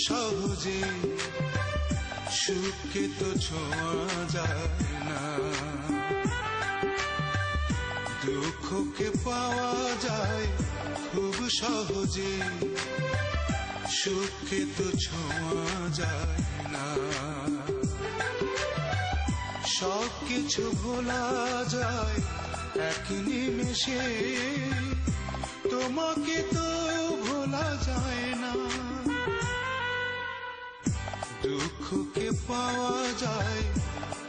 সহজে, সুখকে তো ছোঁয়া যায় না। দুঃখকে পাওয়া যায় খুব সহজে, সুখকে তো ছোঁয়া যায় না। সব কিছু ভোলা যায় এক নিমেষে, তোমাকে তো ভোলা যায় না। দুঃখকে পাওয়া যায়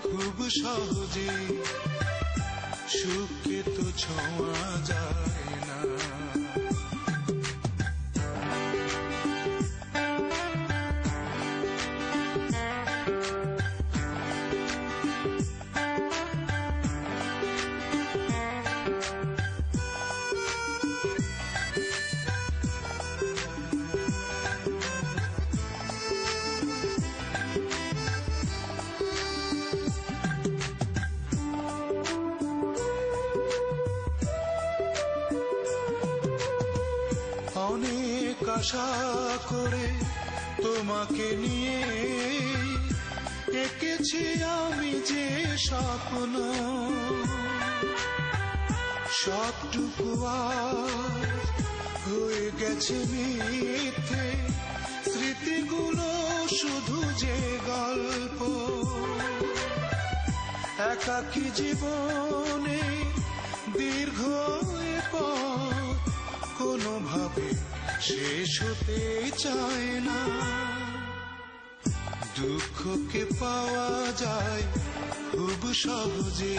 খুব সহজে, সুখকে তো ছোঁয়া যায় না। অনেক আশা করে তোমাকে নিয়ে এঁকেছি আমি যে স্বপ্ন, সবটুকু আজ হয়ে গেছে মিথ্যে, স্মৃতিগুলো শুধু যে গল্প। একাকী জীবনে দীর্ঘ পথ কোনোভাবে শেষ হতে চায় না। দুঃখকে পাওয়া যায় খুব সহজে,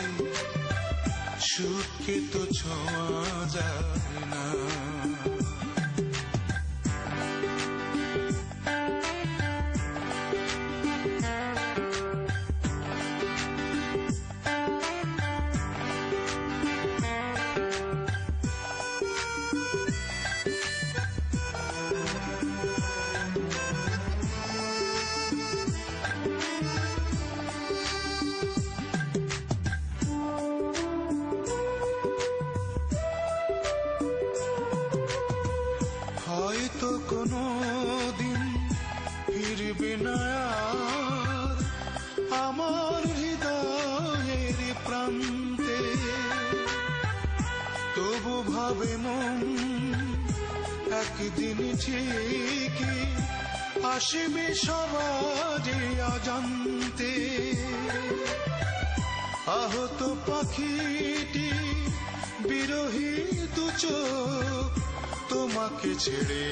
সুখকে তো ছোঁয়া যায় না। হয়তো কোনো দিন ফিরবে না আর আমার হৃদয়ের প্রান্তে, তবু ভাবে মন একদিন ঠিকই আসবে সবার অজান্তে। আহত পাখিটি বিরহী দু চোখ তোমাকে ছেড়ে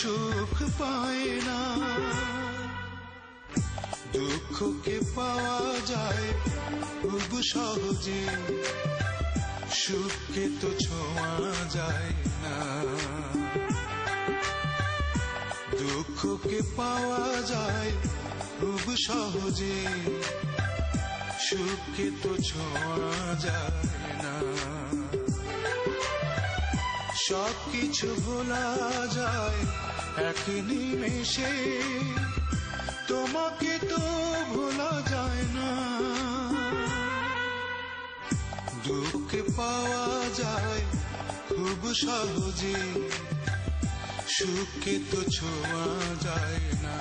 সুখ পায় না। দুঃখকে পাওয়া যায় খুব সহজে, সুখকে তো ছোঁয়া যায় না। দুঃখকে পাওয়া যায় খুব সহজে, সুখকে তো ছোঁয়া যায় না। সব কিছু ভোলা যায় এক নিমেষে, তোমাকে তো ভোলা যায় না। দুঃখকে পাওয়া যায় খুব সহজে, সুখকে তো ছোঁয়া যায় না।